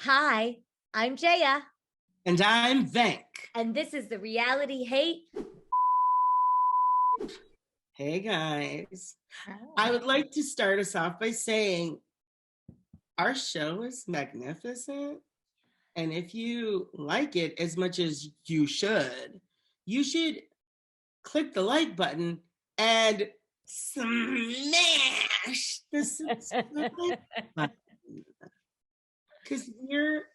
Hi, I'm Jaya, And I'm Venk. and this is the Reality Hate. Hey guys. I Oh. would like to start us off by saying our show is magnificent. And if you like it as much as you should click the like button and smash the subscribe button. Because we're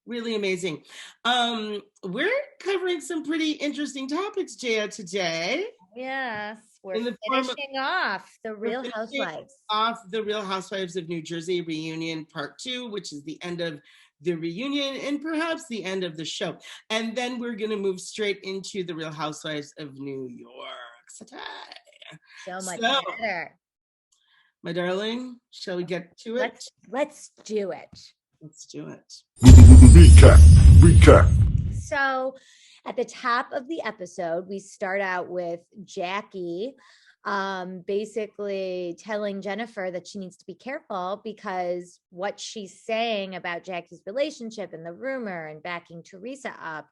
really amazing. We're covering some pretty interesting topics, Jaya, today. Yes, we're In the form of finishing off the We're Real finishing Housewives. off the Real Housewives of New Jersey reunion part 2, which is the end of the reunion and perhaps the end of the show. And then we're going to move straight into the Real Housewives of New York. So much So, better. my darling, shall we get to it? Let's do it. Let's do it. Recap. So, at the top of the episode, we start out with Jackie basically telling Jennifer that she needs to be careful because what she's saying about Jackie's relationship and the rumor and backing Teresa up,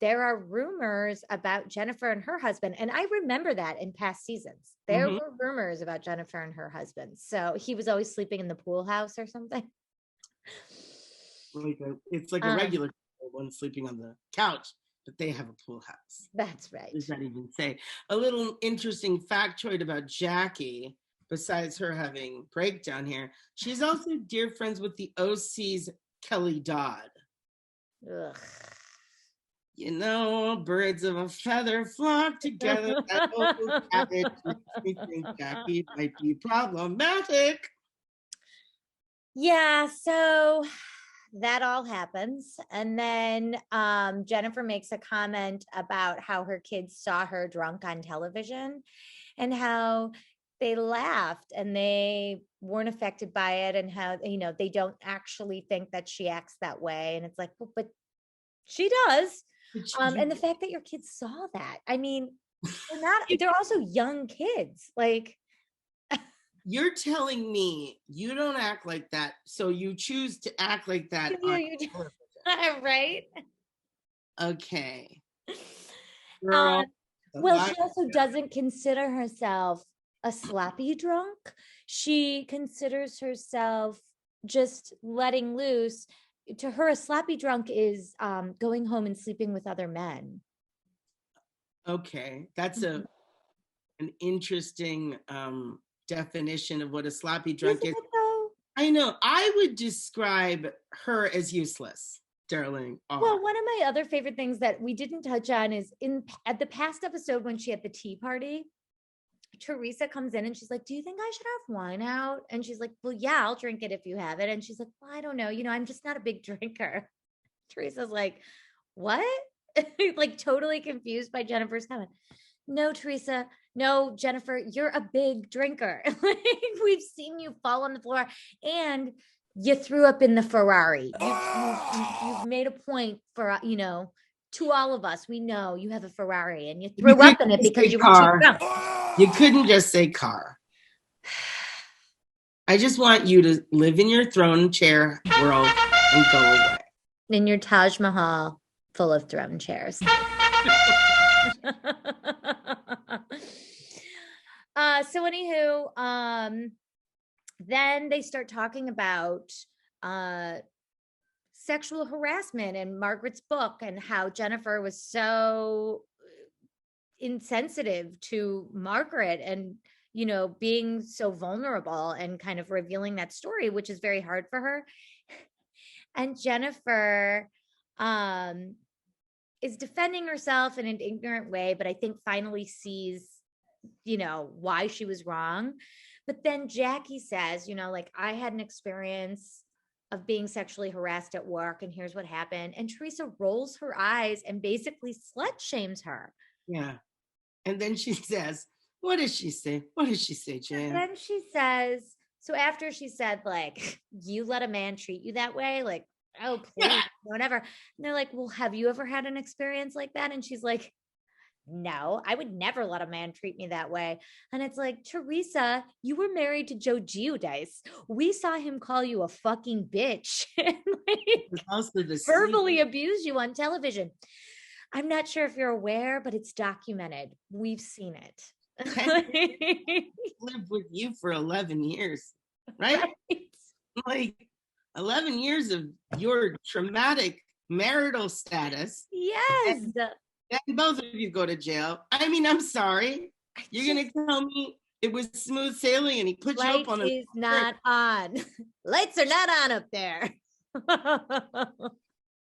there are rumors about Jennifer and her husband. And I remember that in past seasons. There were rumors about Jennifer and her husband. So he was always sleeping in the pool house or something. It's like a regular one sleeping on the couch, but they have a pool house. That's right. Does that even say? A little interesting factoid about Jackie, besides her having breakdown here, she's also dear friends with the OC's Kelly Dodd. Ugh. Birds of a feather flock together. That local cabbage makes me think Jackie might be problematic. Yeah, so that all happens. And then Jennifer makes a comment about how her kids saw her drunk on television and how they laughed and they weren't affected by it and how, they don't actually think that she acts that way. And it's like, well, but she does. And the fact that your kids saw that, I mean, they're also young kids. Like, you're telling me you don't act like that, so you choose to act like that on television. Right? Okay. Girl, well, she also doesn't consider herself a sloppy drunk. She considers herself just letting loose. To her, a sloppy drunk is going home and sleeping with other men. Okay, that's an interesting definition of what a sloppy drunk is. I know. I would describe her as useless, darling. Well, one of my other favorite things that we didn't touch on is at the past episode when she had the tea party, Teresa comes in and she's like, do you think I should have wine out? And she's like, well, yeah, I'll drink it if you have it. And she's like, well, I don't know. I'm just not a big drinker. Teresa's like, what? Like totally confused by Jennifer's comment. No, Teresa. No, Jennifer, you're a big drinker. Like we've seen you fall on the floor and you threw up in the Ferrari. You've made a point for, to all of us. We know you have a Ferrari and you threw up in it because you were too drunk. You couldn't just say car. I just want you to live in your throne chair world and go away. In your Taj Mahal full of throne chairs. So anywho, then they start talking about sexual harassment and Margaret's book and how Jennifer was so insensitive to Margaret and being so vulnerable and kind of revealing that story, which is very hard for her. And Jennifer is defending herself in an ignorant way, but I think finally sees why she was wrong. But then Jackie says, like, I had an experience of being sexually harassed at work and here's what happened. And Teresa rolls her eyes and basically slut shames her. Yeah. And then she says, what does she say? What does she say, Jan? And then she says, so after she said, like, you let a man treat you that way, like, oh, please, whatever. And they're like, well, have you ever had an experience like that? And she's like, no, I would never let a man treat me that way. And it's like, Teresa, you were married to Joe Giudice. We saw him call you a fucking bitch and like Also the verbally abuse you on television. I'm not sure if you're aware, but it's documented. We've seen it. lived with you for 11 years, right? Like 11 years of your traumatic marital status. Yes. And both of you go to jail. I mean, I'm sorry. You're going to tell me it was smooth sailing and he put you up on a... Light is not on. Lights are not on up there.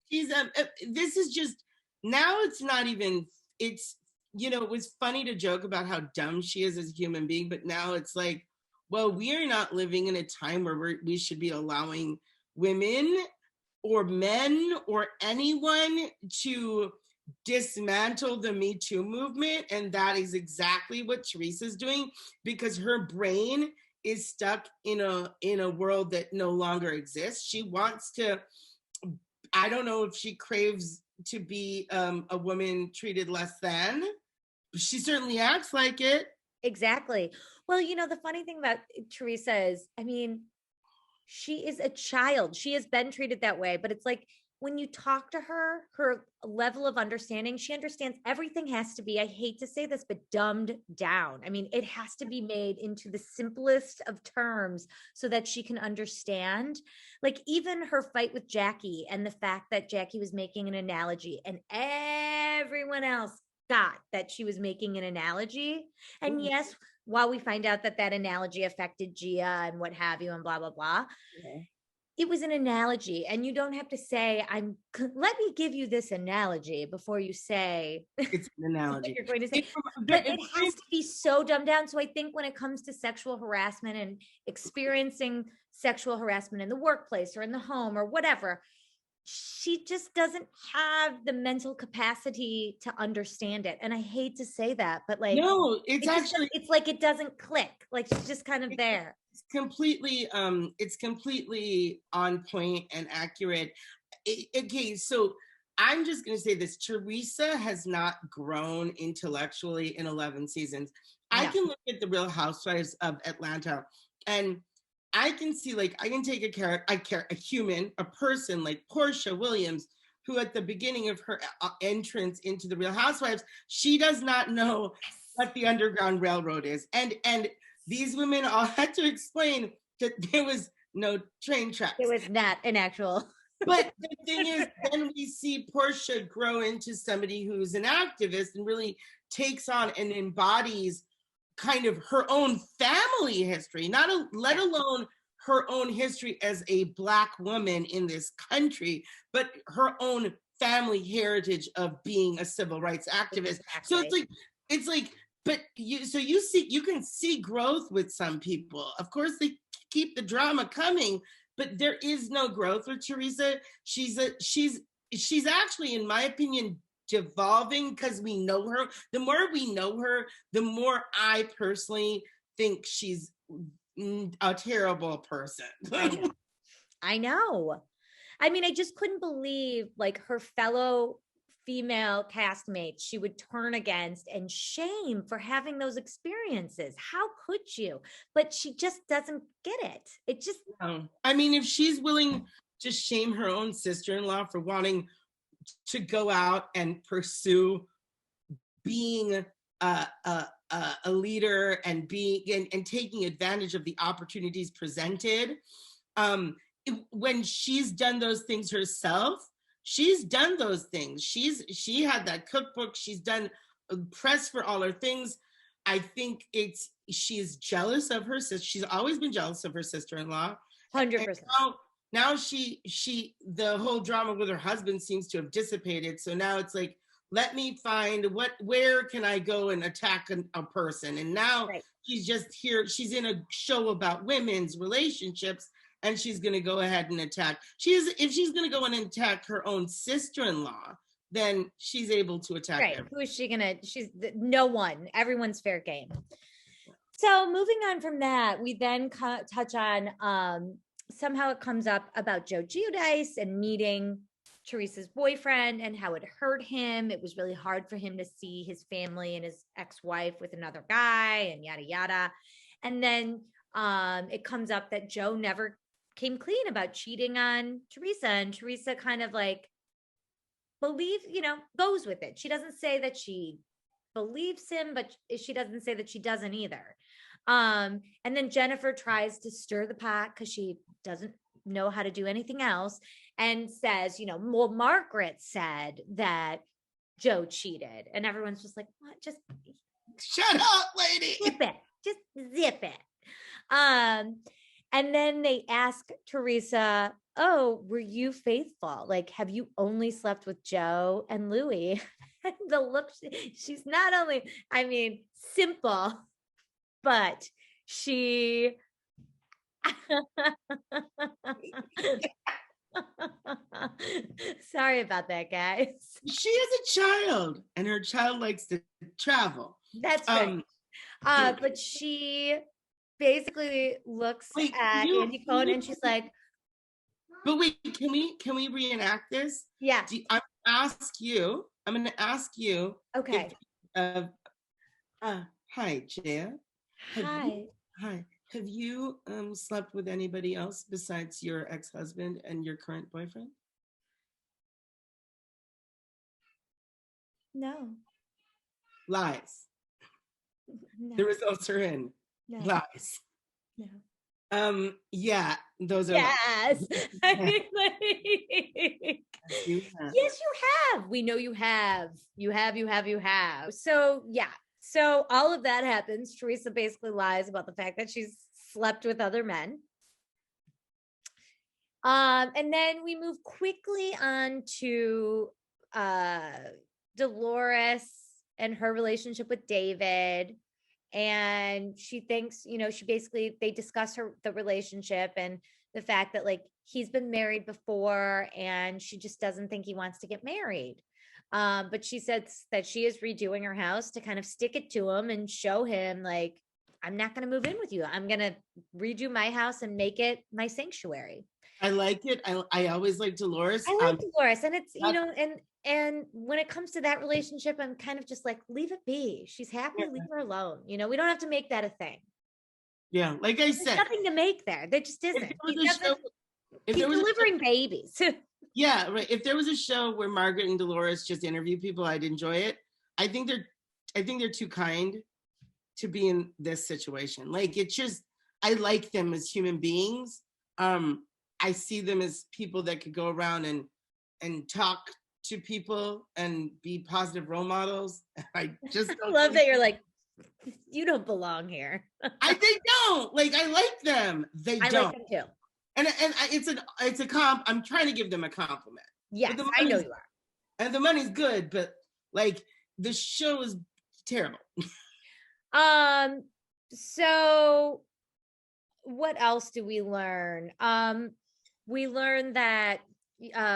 This is just, now it's not even, it's, you know, it was funny to joke about how dumb she is as a human being, but now it's like, well, we are not living in a time where we should be allowing women or men or anyone to dismantle the Me Too movement. And that is exactly what Teresa's doing, because her brain is stuck in a world that no longer exists. She wants to, I don't know if she craves to be a woman treated less than, but she certainly acts like it. Exactly. Well, you know, the funny thing about Teresa is, I mean, she is a child. She has been treated that way, but it's like when you talk to her, her level of understanding, she understands everything has to be, I hate to say this, but dumbed down. I mean, it has to be made into the simplest of terms so that she can understand. Like even her fight with Jackie and the fact that Jackie was making an analogy and everyone else got that she was making an analogy. And yes, while we find out that that analogy affected Jaya and what have you and blah, blah, blah. Okay. It was an analogy, and you don't have to say, let me give you this analogy before you say it's an analogy. What you're going to say. But it has to be so dumbed down. So I think when it comes to sexual harassment and experiencing sexual harassment in the workplace or in the home or whatever, she just doesn't have the mental capacity to understand it. And I hate to say that, but like, no, it's actually, it's like, it doesn't click. Like she's just kind of there. It's completely on point and accurate. Okay, so I'm just going to say this. Teresa has not grown intellectually in 11 seasons. No. I can look at the Real Housewives of Atlanta and I can see, like, I can take a human, a person like Portia Williams, who at the beginning of her entrance into the Real Housewives, she does not know what the Underground Railroad is. And these women all had to explain that there was no train tracks. It was not an actual. But the thing is, then we see Portia grow into somebody who's an activist and really takes on and embodies kind of her own family history, let alone her own history as a Black woman in this country, but her own family heritage of being a civil rights activist. Exactly. So it's like, but you can see growth with some people. Of course, they keep the drama coming, but there is no growth with Teresa. She's actually, in my opinion, devolving because we know her. The more we know her, the more I personally think she's a terrible person. I know. I mean, I just couldn't believe like her fellow female castmates she would turn against and shame for having those experiences. How could you? But she just doesn't get it. It just, I mean, if she's willing to shame her own sister-in-law for wanting to go out and pursue being a leader and being and taking advantage of the opportunities presented, when she's done those things herself, she's done those things. She had that cookbook. She's done press for all her things. I think she's jealous of her sister. She's always been jealous of her sister-in-law. 100%. Now the whole drama with her husband seems to have dissipated. So now it's like, let me find where can I go and attack a person? And now she's just here. She's in a show about women's relationships, and she's going to go ahead and attack. If she's going to go and attack her own sister-in-law, then she's able to attack her. Who is she going to? She's no one. Everyone's fair game. So moving on from that, we then touch on somehow it comes up about Joe Giudice and meeting Teresa's boyfriend and how it hurt him. It was really hard for him to see his family and his ex-wife with another guy and yada, yada. And then it comes up that Joe never came clean about cheating on Teresa. And Teresa kind of like goes with it. She doesn't say that she believes him, but she doesn't say that she doesn't either. And then Jennifer tries to stir the pot because she doesn't know how to do anything else, and says, well, Margaret said that Joe cheated, and everyone's just like, what? Just shut up, lady. Zip it. Just zip it. And then they ask Teresa, oh, were you faithful? Like, have you only slept with Joe and Louis? And the look, she's not only, simple, but she sorry about that, guys. She is a child and her child likes to travel. That's right. But she basically looks at Andy Cohen and she's like, but wait, can we reenact this? Yeah. I'm going to ask you. Okay. Hi, Jaya. Hi. Hi. Have you slept with anybody else besides your ex-husband and your current boyfriend? No. Lies. No. The results are in. No. Lies. No. Yeah, those are yes. lies. Yes, you have. We know you have. You have. So yeah. So all of that happens. Teresa basically lies about the fact that she's slept with other men. And then we move quickly on to Dolores and her relationship with David. And she thinks, they discuss the relationship and the fact that like he's been married before and she just doesn't think he wants to get married. But she says that she is redoing her house to kind of stick it to him and show him like, I'm not going to move in with you. I'm going to redo my house and make it my sanctuary. I like it. I always like Dolores. I like Dolores. And it's, and when it comes to that relationship, I'm kind of just like, leave it be. She's happy, leave her alone. We don't have to make that a thing. Yeah. Like I said. There's nothing to make there. There just isn't. He's delivering babies. Yeah, right. If there was a show where Margaret and Dolores just interview people, I'd enjoy it. I think they're too kind to be in this situation. Like I like them as human beings. I see them as people that could go around and talk to people and be positive role models. I just love that you're like, you don't belong here. They don't. Like I like them. They don't. I like them too. And it's a comp. I'm trying to give them a compliment. Yes, I know you are. And the money's good, but like the show is terrible. So what else do we learn? We learn that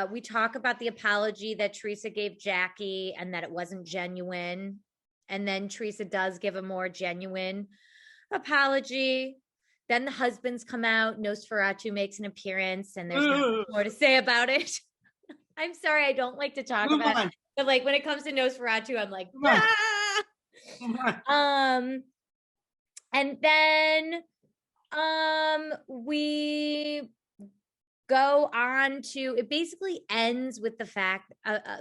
we talk about the apology that Teresa gave Jackie and that it wasn't genuine. And then Teresa does give a more genuine apology. Then the husbands come out. Nosferatu makes an appearance, and there's nothing more to say about it. I'm sorry, I don't like to talk about it. But like when it comes to Nosferatu, I'm like, and then we go on to, it basically ends with the fact,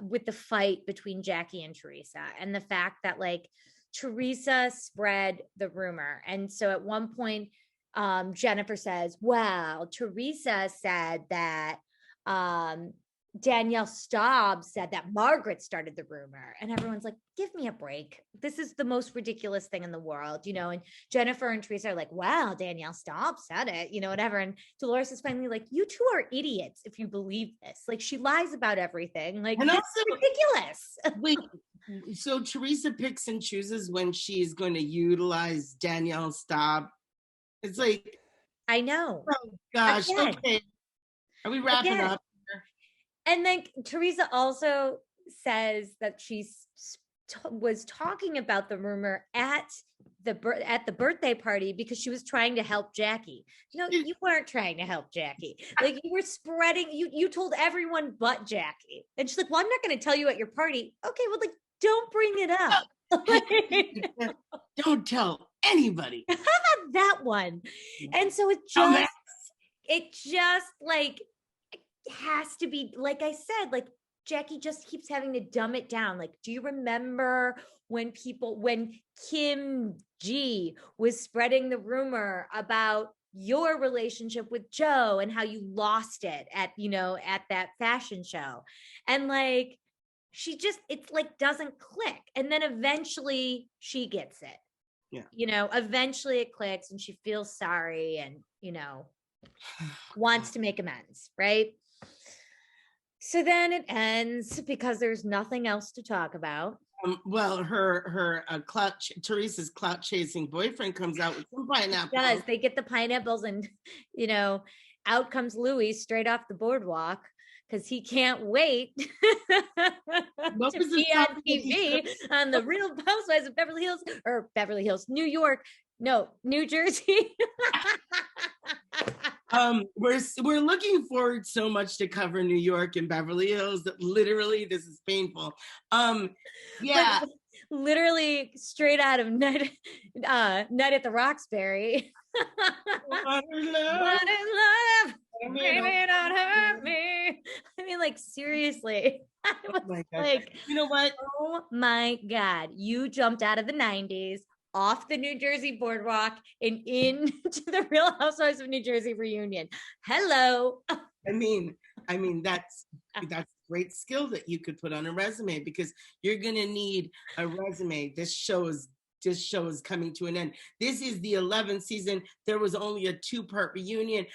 with the fight between Jackie and Teresa, and the fact that like Teresa spread the rumor. And so at one point, Jennifer says, wow, Teresa said that Danielle Staub said that Margaret started the rumor. And everyone's like, give me a break. This is the most ridiculous thing in the world, and Jennifer and Teresa are like, wow, Danielle Staub said it, whatever. And Dolores is finally like, you two are idiots if you believe this. Like, she lies about everything. Like, and this also, is ridiculous. Wait, so Teresa picks and chooses when she's going to utilize Danielle Staub. It's like, I know. Oh gosh. Again. Okay. Are we wrapping up? And then Teresa also says that she was talking about the rumor at at the birthday party because she was trying to help Jackie. No, you weren't trying to help Jackie. Like you were spreading, you told everyone but Jackie. And she's like, well, I'm not going to tell you at your party. Okay, well, like, don't bring it up. Don't tell anybody. How about that one? And so it just like has to be, like I said, like Jackie just keeps having to dumb it down. Like, do you remember when Kim G was spreading the rumor about your relationship with Joe and how you lost it at that fashion show? And like, it's like doesn't click. And then eventually she gets it. Yeah. Eventually it clicks and she feels sorry and, wants to make amends. Right. So then it ends because there's nothing else to talk about. Well, her Teresa's clout chasing boyfriend comes out with some pineapples. Does they get the pineapples and out comes Louis straight off the boardwalk because he can't wait to be on TV on the Real Housewives of Beverly Hills, New York, no, New Jersey. We're looking forward so much to cover New York and Beverly Hills that literally this is painful. Yeah. But literally straight out of Night at the Roxbury. What is love? Baby, don't hurt me. I mean, like, seriously. Oh my God. Like, you know what? Oh my God. You jumped out of the 90s, off the New Jersey boardwalk, and into the Real Housewives of New Jersey reunion. Hello. I mean, that's great skill that you could put on a resume because you're gonna need a resume. This show is coming to an end. This is the 11th season. There was only a 2-part reunion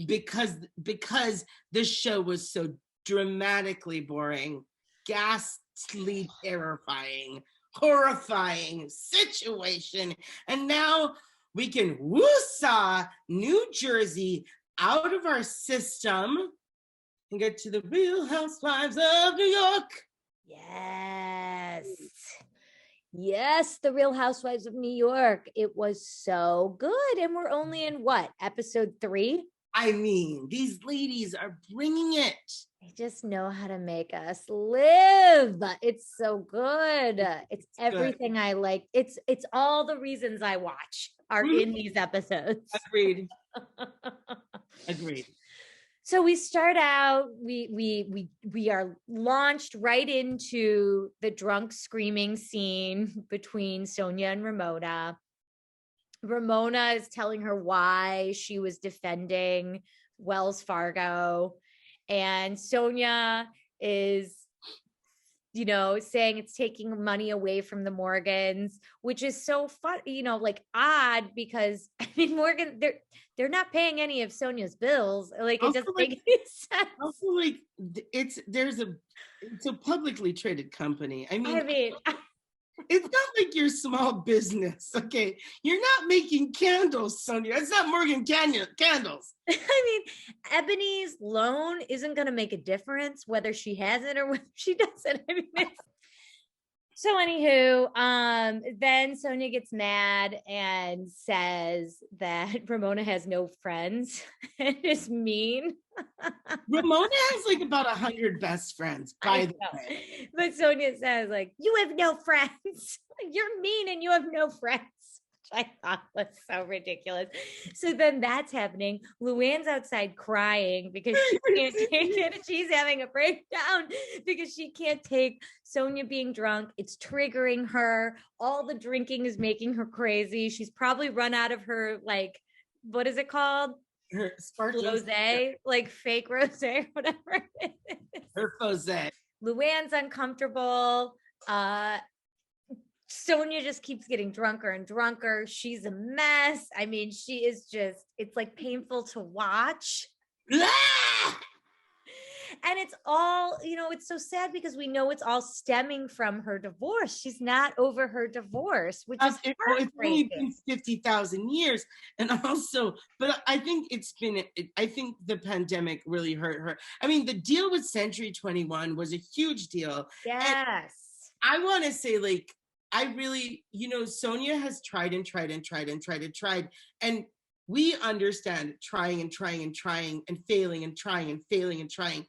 because the show was so dramatically boring, ghastly, terrifying, horrifying situation. And now we can woosah New Jersey out of our system and get to the Real Housewives of New York. Yes, the Real Housewives of New York. It was so good. And we're only in episode 3? I mean, these ladies are bringing it. They just know how to make us live. It's so good. It's everything good. I like. It's all the reasons I watch are in these episodes. Agreed. So we start out, we are launched right into the drunk screaming scene between Sonia and Ramona. Ramona is telling her why she was defending Wells Fargo. And Sonia is, saying it's taking money away from the Morgans, which is so fun, odd because Morgan, they're not paying any of Sonia's bills. Like it doesn't make any sense. Also, like it's a publicly traded company. I mean, it's not like you're small business, okay? You're not making candles, Sonia. It's not Morgan candles. Ebony's loan isn't going to make a difference whether she has it or whether she doesn't. So anywho, then Sonia gets mad and says that Ramona has no friends and is mean. Ramona has like about 100 best friends, by the way. But Sonia says like, you have no friends. You're mean and you have no friends. Which I thought was so ridiculous. So then that's happening. Luann's outside crying because she can't take it. She's having a breakdown because she can't take Sonia being drunk. It's triggering her. All the drinking is making her crazy. She's probably run out of her, like, what is it called? Her sparkling rosé, like fake rosé, whatever it is. Her rosé. Luann's uncomfortable. Sonia just keeps getting drunker and drunker. She's a mess. I mean, she is just, it's like painful to watch. And it's all, it's so sad because we know it's all stemming from her divorce. She's not over her divorce, which is it's only been 50,000 years. And also, but I think I think the pandemic really hurt her. I mean, the deal with Century 21 was a huge deal. Yes. And I want to say, like, I really, Sonia has tried and tried and tried and tried and tried. And we understand trying and trying and trying and failing and trying and failing and trying.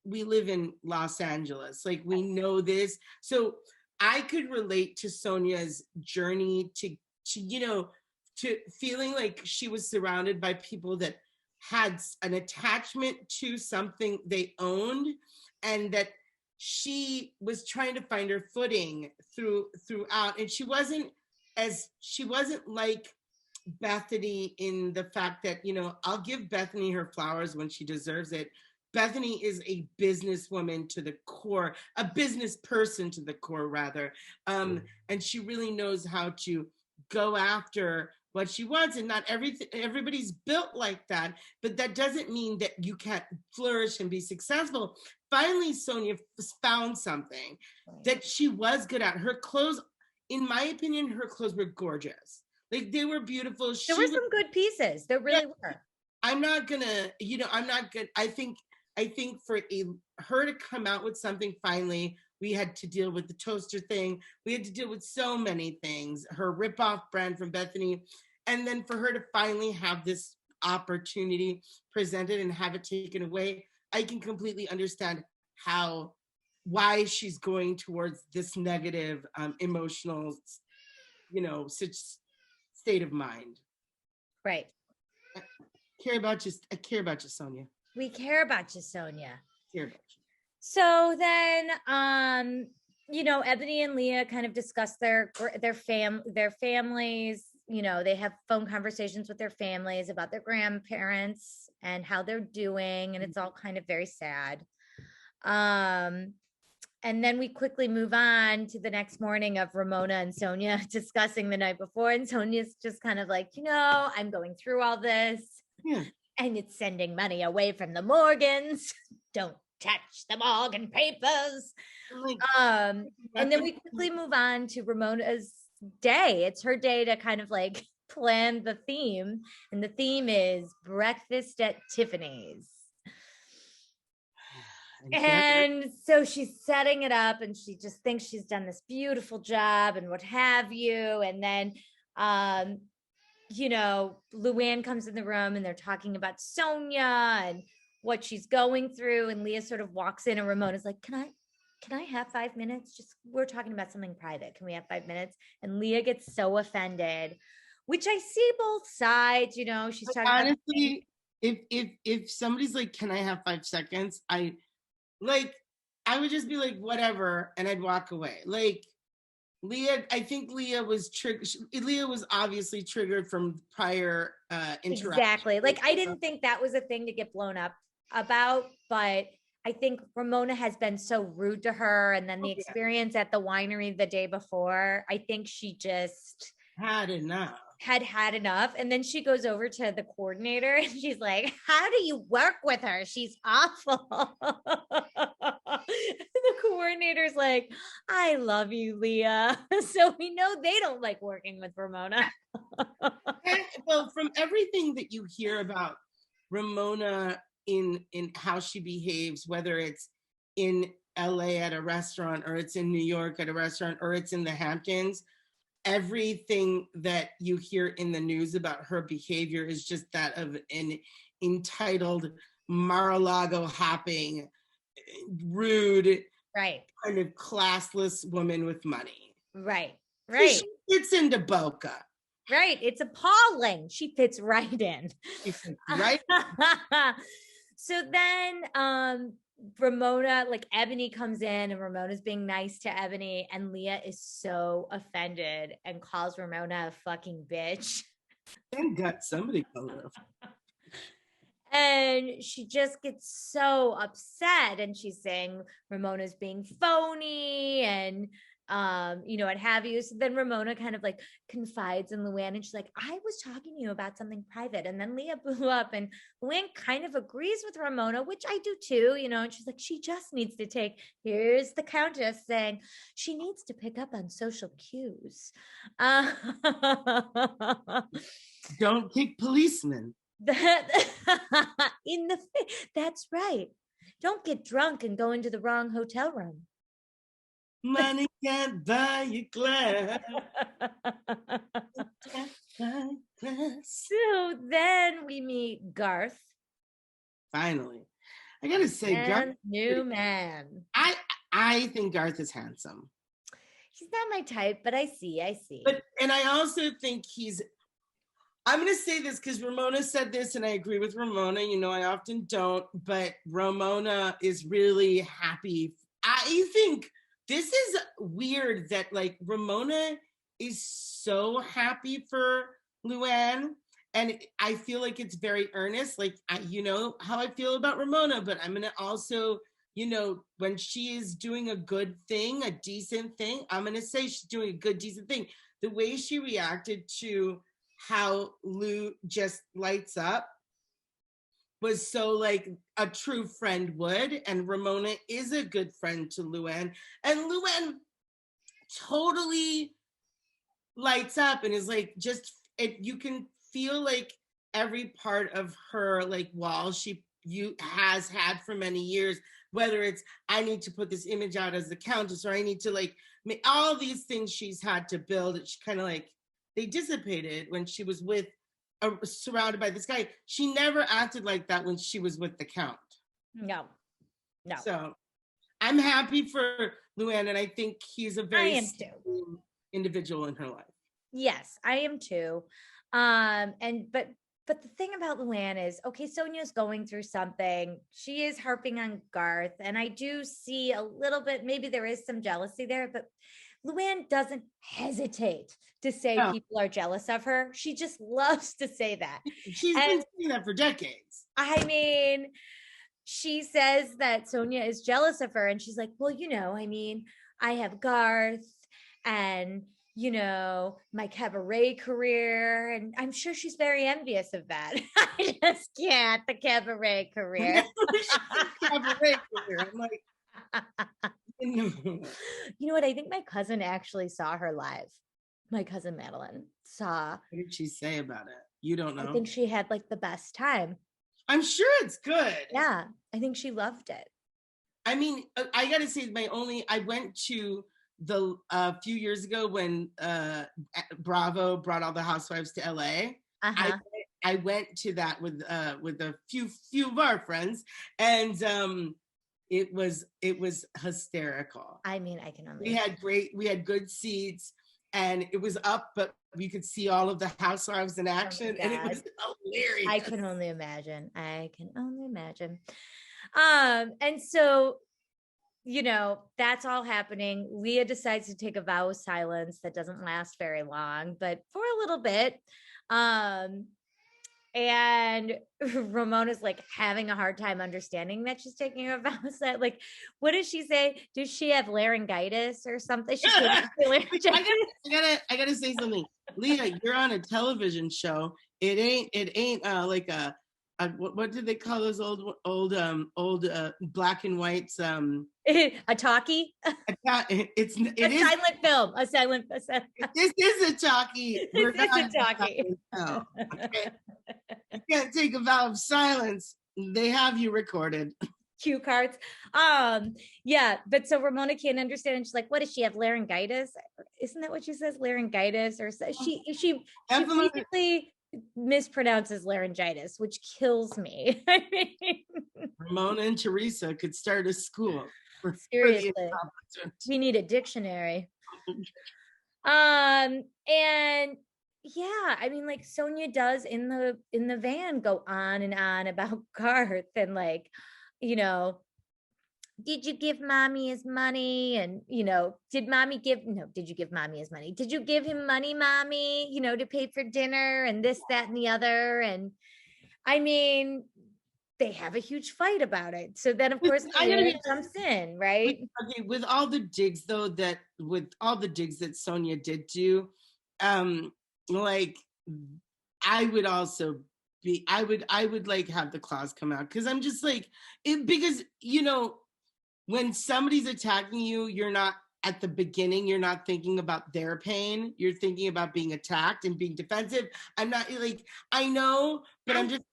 We live in Los Angeles. Like, we know this. So I could relate to Sonia's journey to feeling like she was surrounded by people that had an attachment to something they owned, and that she was trying to find her footing throughout. And she wasn't like Bethany in the fact that, I'll give Bethany her flowers when she deserves it. Bethany is a businesswoman to the core, a business person to the core, rather. And she really knows how to go after what she wants, and not everybody's built like that, but that doesn't mean that you can't flourish and be successful. Finally, Sonia found something that she was good at. Her clothes, in my opinion, her clothes were gorgeous. Like, they were beautiful. There were some good pieces. There really were. I'm not gonna, I'm not good. I think for her to come out with something finally, we had to deal with the toaster thing. We had to deal with so many things. Her ripoff brand from Bethany. And then for her to finally have this opportunity presented and have it taken away, I can completely understand why she's going towards this negative emotional, state of mind. Right. I care about you, Sonia. We care about you, Sonia. Care about you. So then, Ebony and Leah kind of discuss their families. They have phone conversations with their families about their grandparents and how they're doing, and it's all kind of very sad. And then we quickly move on to the next morning of Ramona and Sonia discussing the night before, and Sonia's just kind of like, I'm going through all this, and it's sending money away from the Morgans. Don't touch the Morgan papers. And then we quickly move on to Ramona's day. It's her day to kind of like plan the theme, and the theme is breakfast at Tiffany's. And so she's setting it up, and she just thinks she's done this beautiful job and what have you. And then Luann comes in the room, and they're talking about Sonia and what she's going through, and Leah sort of walks in, and Ramona's like, can I have 5 minutes? We're talking about something private. Can we have 5 minutes? And Leah gets so offended, which I see both sides. She's talking honestly, if somebody's like, can I have 5 seconds? I would just be like, whatever, and I'd walk away. Like, Leah, I think Leah was triggered. Leah was obviously triggered from prior interaction. Exactly. Like, I didn't think that was a thing to get blown up about, but I think Ramona has been so rude to her, and then the experience at the winery the day before, I think she just had enough. Had enough. And then she goes over to the coordinator, and she's like, how do you work with her? She's awful. The coordinator's like, I love you, Leah. So we know they don't like working with Ramona. Well, from everything that you hear about Ramona in how she behaves, whether it's in LA at a restaurant, or it's in New York at a restaurant, or it's in the Hamptons, everything that you hear in the news about her behavior is just that of an entitled, Mar-a-Lago hopping, rude, right, kind of classless woman with money. Right. She fits into Boca. Right. It's appalling. She fits right in. She fits right in. So then Ramona, like Ebony comes in, and Ramona's being nice to Ebony, and Leah is so offended and calls Ramona a fucking bitch. Thank God somebody called her. And she just gets so upset, and she's saying Ramona's being phony and what have you. So then Ramona kind of like confides in Luann, and she's like, I was talking to you about something private. And then Leah blew up, and Luann kind of agrees with Ramona, which I do too, and she's like, she just needs to here's the Countess saying she needs to pick up on social cues. Don't kick policemen. That's right. Don't get drunk and go into the wrong hotel room. Money can't buy you glass. So then we meet Garth. Finally. I gotta say, Garth, new man. I think Garth is handsome. He's not my type, but I see. And I also think I'm going to say this because Ramona said this, and I agree with Ramona. You know, I often don't, but Ramona is really happy. I think this is weird that, like, Ramona is so happy for Luann, and I feel like it's very earnest. Like, you know how I feel about Ramona, but I'm going to also, you know, when she is doing a good thing, a decent thing, I'm going to say she's doing a good, decent thing. The way she reacted to how Lou just lights up was so like a true friend would, and Ramona is a good friend to Luann, and Luann totally lights up and is like, just you can feel like every part of her like wall has had for many years, whether it's I need to put this image out as the countess, or I need to like make all these things she's had to build. She kind of like, they dissipated when she was surrounded by this guy. She never acted like that when she was with the Count. No. So I'm happy for Luann, and I think he's a very individual in her life. Yes, I am too. But the thing about Luann is, okay, Sonia's going through something. She is harping on Garth, and I do see a little bit, maybe there is some jealousy there, but Luann doesn't hesitate to say people are jealous of her. She just loves to say that. She's been saying that for decades. I mean, she says that Sonia is jealous of her, and she's like, well, you know, I mean, I have Garth and, you know, my cabaret career, and I'm sure she's very envious of that. I just can't, the cabaret career. Cabaret career. I'm like, you know what? I think my cousin actually saw her live. My cousin Madeline saw. What did she say about it? You don't know? I think she had like the best time. I'm sure it's good. Yeah, I think she loved it. I mean, I gotta say, I went to a few years ago when Bravo brought all the housewives to LA. I went to that with a few of our friends, and it was hysterical. I mean, I can only. We had good seats, and it was up, but you could see all of the housewives in action, and it was hilarious. I can only imagine. And so, you know, that's all happening. Leah decides to take a vow of silence that doesn't last very long, but for a little bit. And Ramona's like having a hard time understanding that she's taking a vow of silence. Like, what does she say? Does she have laryngitis or something? She laryngitis. I gotta say something. Leah, you're on a television show. It ain't like a what did they call those old black and whites a talkie? It is silent film. A silent. This is a talkie. This is a talkie. No, okay. You can't take a vow of silence. They have you recorded. Cue cards. Yeah, but so Ramona can't understand, and she's like, what does she have, laryngitis? Isn't that what she says? Laryngitis? Or she basically mispronounces laryngitis, which kills me. I mean, Ramona and Teresa could start a school. Seriously, we need a dictionary. And yeah, I mean, like, Sonia does in the van go on and on about Garth, and like, you know, did you give mommy his money? And, you know, did you give mommy his money? Did you give him money, mommy, you know, to pay for dinner and this, that, and the other? And I mean, they have a huge fight about it. So then, of course, Leah jumps in, right? With all the digs that Sonia did do, like, I would also I would like have the claws come out, because I'm just like, because, you know, when somebody's attacking you, you're not at the beginning, you're not thinking about their pain. You're thinking about being attacked and being defensive. I'm not like, I know, but I'm just,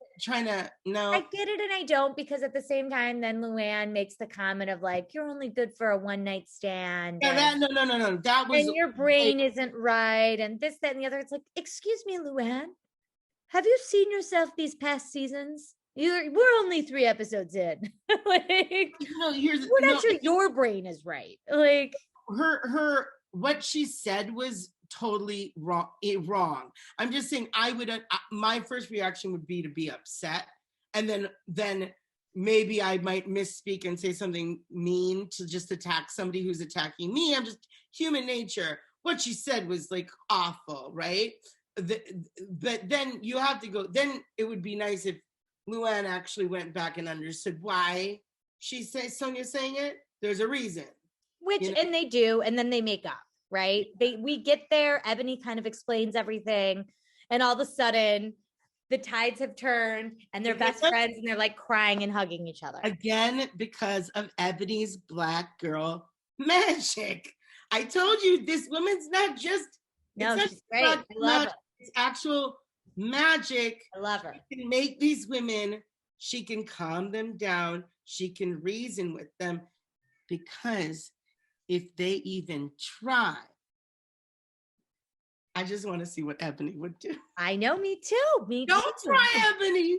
no. I get it and I don't, because at the same time, then Luann makes the comment of like, you're only good for a one night stand. Yeah, no. That was, and your brain isn't right. And this, that, and the other. It's like, excuse me, Luann, have you seen yourself these past seasons? We're only 3 episodes in. Like, we're not sure your brain is right. Like what she said was totally wrong. I'm just saying, my first reaction would be to be upset, and then maybe I might misspeak and say something mean to just attack somebody who's attacking me. I'm just human nature. What she said was like awful, right? But then you have to go. Then it would be nice if Luann actually went back and understood why she says Sonya's saying it. There's a reason. Which, and they do, and then they make up, right? We get there, Ebony kind of explains everything, and all of a sudden the tides have turned and they're best friends and they're like crying and hugging each other. Again, because of Ebony's black girl magic. I told you, this woman's not just, no, she's great. I love it. It's actual magic. I love her. She can make these women, she can calm them down, she can reason with them, because if they even try, I just want to see what Ebony would do. I know, me too. Don't try Ebony.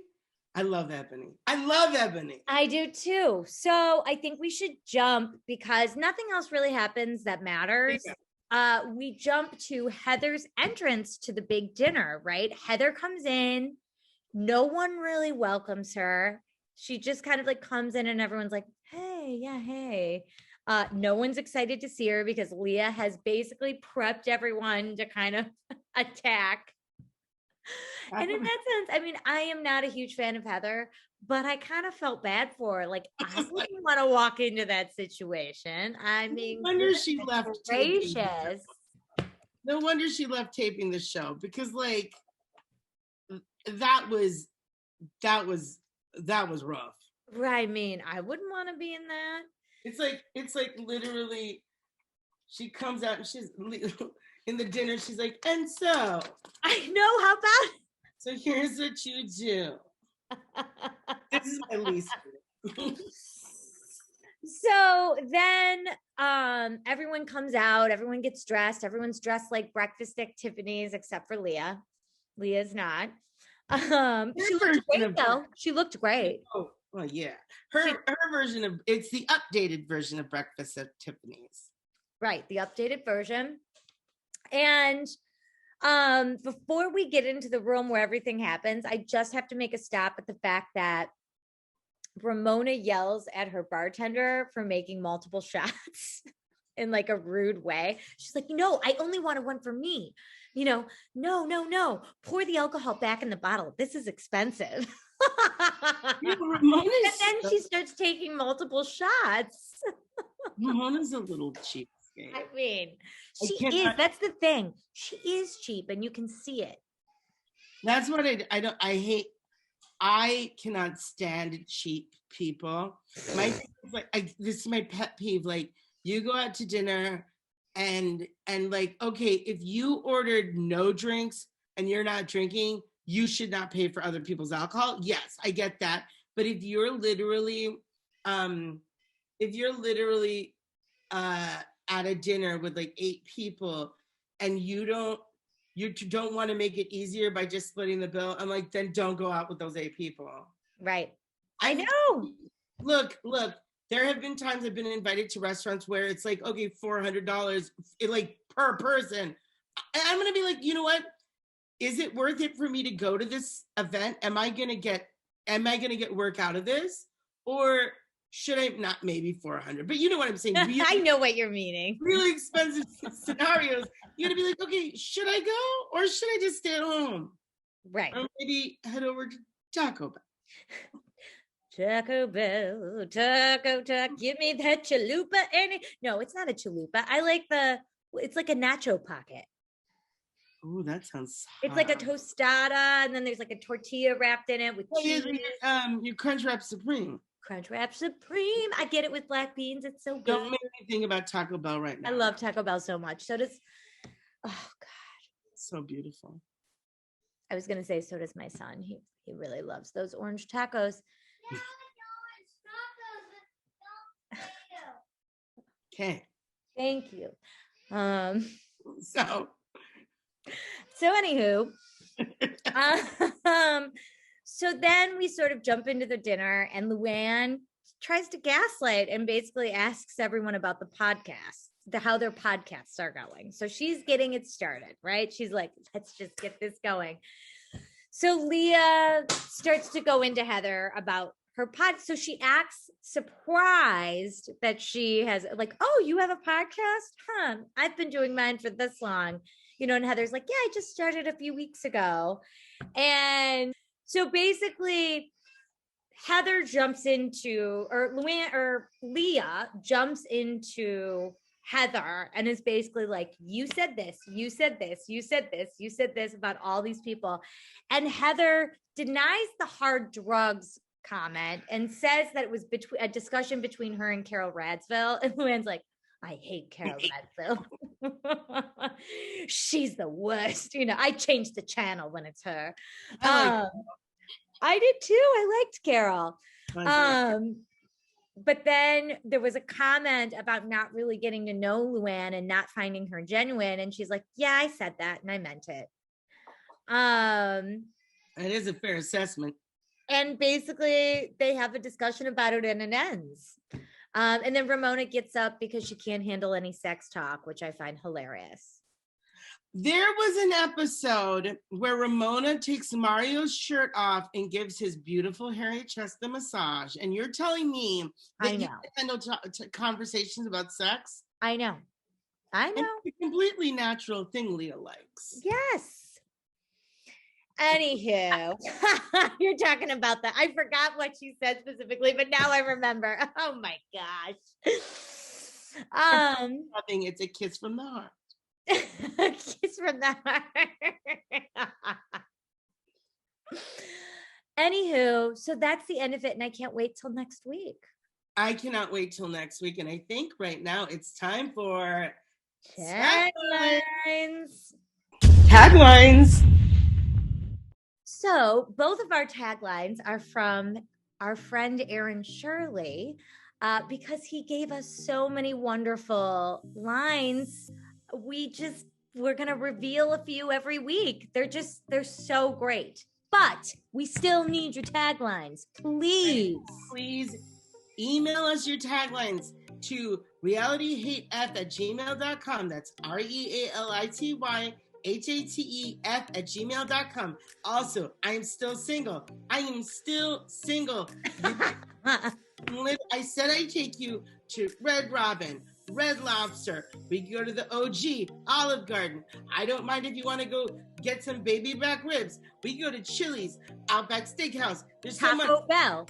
I love Ebony. I do too. So I think we should jump, because nothing else really happens that matters. Yeah. We jump to Heather's entrance to the big dinner, right? Heather comes in. No one really welcomes her. She just kind of like comes in and everyone's like, hey, yeah, hey. No one's excited to see her because Leah has basically prepped everyone to kind of attack. And in that sense, I mean, I am not a huge fan of Heather, but I kind of felt bad for her. Like, I wouldn't want to walk into that situation. I mean, no wonder she left gracious. No wonder she left taping the show, because like that was rough. Right. I mean, I wouldn't want to be in that. It's like literally she comes out and she's in the dinner, she's like, and so I know, how about it? So here's what you do. This is my least favorite. So then everyone comes out, everyone gets dressed, everyone's dressed like breakfast at Tiffany's except for Leah. Leah's not. She looked great though. She looked great. Oh, well, yeah. Her version of, it's the updated version of Breakfast at Tiffany's. Right, the updated version. And before we get into the room where everything happens, I just have to make a stop at the fact that Ramona yells at her bartender for making multiple shots in like a rude way. She's like, no, I only wanted one for me. You know, no. Pour the alcohol back in the bottle. This is expensive. Yeah, and then she starts taking multiple shots. Ramona's a little cheap. I mean, she is. That's the thing. She is cheap, and you can see it. That's what I hate. I cannot stand cheap people. My thing is like, this is my pet peeve. Like, you go out to dinner, and like, okay, if you ordered no drinks and you're not drinking, you should not pay for other people's alcohol. Yes, I get that. But if you're literally at a dinner with like 8 people and you don't want to make it easier by just splitting the bill, I'm like, then don't go out with those 8 people. Right. I know. Look, there have been times I've been invited to restaurants where it's like, okay, $400 like per person. I'm going to be like, you know what? Is it worth it for me to go to this event? Am I going to get work out of this? Or should I not, maybe 400, but you know what I'm saying? Really, I know what you're meaning. Really expensive scenarios. You're gonna be like, okay, should I go or should I just stay at home? Right. Or maybe head over to Taco Bell. Taco Bell, taco, give me that chalupa. No, it's not a chalupa. I like it's like a nacho pocket. Oh, that sounds hot. It's like a tostada, and then there's like a tortilla wrapped in it with cheese. Your Crunchwrap Supreme. Crunchwrap Supreme. I get it with black beans. It's so good. Don't make me think about Taco Bell right now. I love Taco Bell so much. So does, oh God. So beautiful. I was going to say, so does my son. He really loves those orange tacos. Okay. Thank you. So anywho, so then we sort of jump into the dinner, and Luann tries to gaslight and basically asks everyone about the podcast, how their podcasts are going. So she's getting it started, right? She's like, let's just get this going. So Leah starts to go into Heather about her pod. So she acts surprised that she has, like, oh, you have a podcast? Huh? I've been doing mine for this long, and Heather's like, yeah, I just started a few weeks ago. And so basically Heather jumps into, or Leah jumps into Heather and is basically like, you said this, you said this, you said this, you said this about all these people. And Heather denies the hard drugs comment and says that it was a discussion between her and Carol Radsville. And Luann's like, I hate Carol Radsville. She's the worst. I changed the channel when it's her. I did too. I liked Carol. But then there was a comment about not really getting to know Luann and not finding her genuine. And she's like, yeah, I said that and I meant it. It is a fair assessment. And basically they have a discussion about it and it ends. And then Ramona gets up because she can't handle any sex talk, which I find hilarious. There was an episode where Ramona takes Mario's shirt off and gives his beautiful hairy chest a massage. And you're telling me that you can handle conversations about sex? I know. It's a completely natural thing Leah likes. Yes. Anywho, you're talking about that. I forgot what she said specifically, but now I remember. Oh my gosh. Nothing. It's a kiss from the heart. A kiss from the heart. Anywho, so that's the end of it, and I can't wait till next week. I cannot wait till next week, and I think right now it's time for Taglines. So both of our taglines are from our friend Aaron Shirley, because he gave us so many wonderful lines. We're going to reveal a few every week. They're so great. But we still need your taglines. Please email us your taglines to realityhatef@gmail.com. That's REALITYHATEF@gmail.com. Also, I am still single. I said I'd take you to Red Robin, Red Lobster. We go to the OG, Olive Garden. I don't mind if you want to go get some baby back ribs. We go to Chili's, Outback Steakhouse. There's Taco Bell.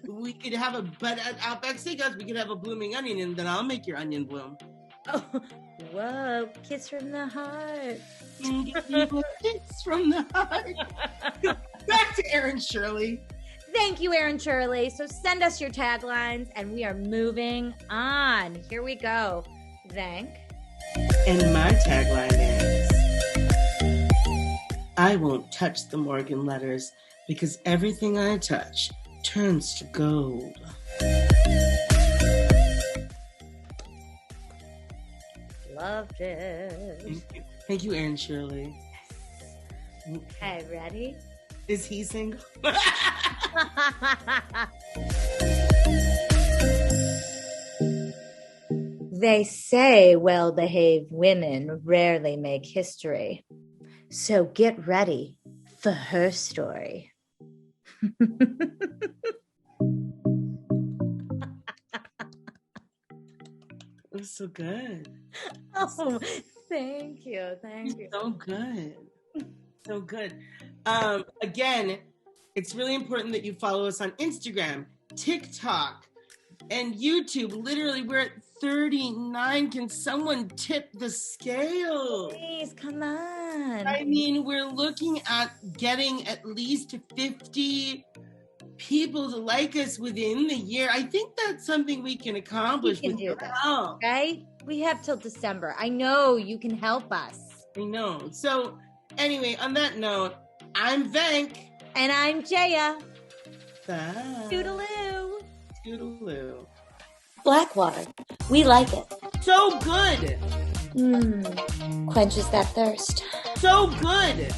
We could have but at Outback Steakhouse, we could have a blooming onion, and then I'll make your onion bloom. Oh, whoa, kiss from the heart. Kiss from the heart. Back to Aaron Shirley. Thank you, Aaron Shirley. So send us your taglines, and we are moving on. Here we go. Venk. And my tagline is, I won't touch the Morgan letters because everything I touch turns to gold. Loved it. Thank you, Aaron Shirley. Okay, ready? Is he single? They say well-behaved women rarely make history. So get ready for her story. It was so good. Oh, thank you. So good. So good. Again, it's really important that you follow us on Instagram, TikTok, and YouTube. Literally, we're at 39. Can someone tip the scale? Please, come on. I mean, we're looking at getting at least 50 people to like us within the year. I think that's something we can accomplish. We can do this, right? We have till December. I know you can help us. I know. So Anyway, on that note, I'm Venk. And I'm Jaya. Bye. Toodaloo. Toodaloo. Blackwater. We like it. So good. Quenches that thirst. So good.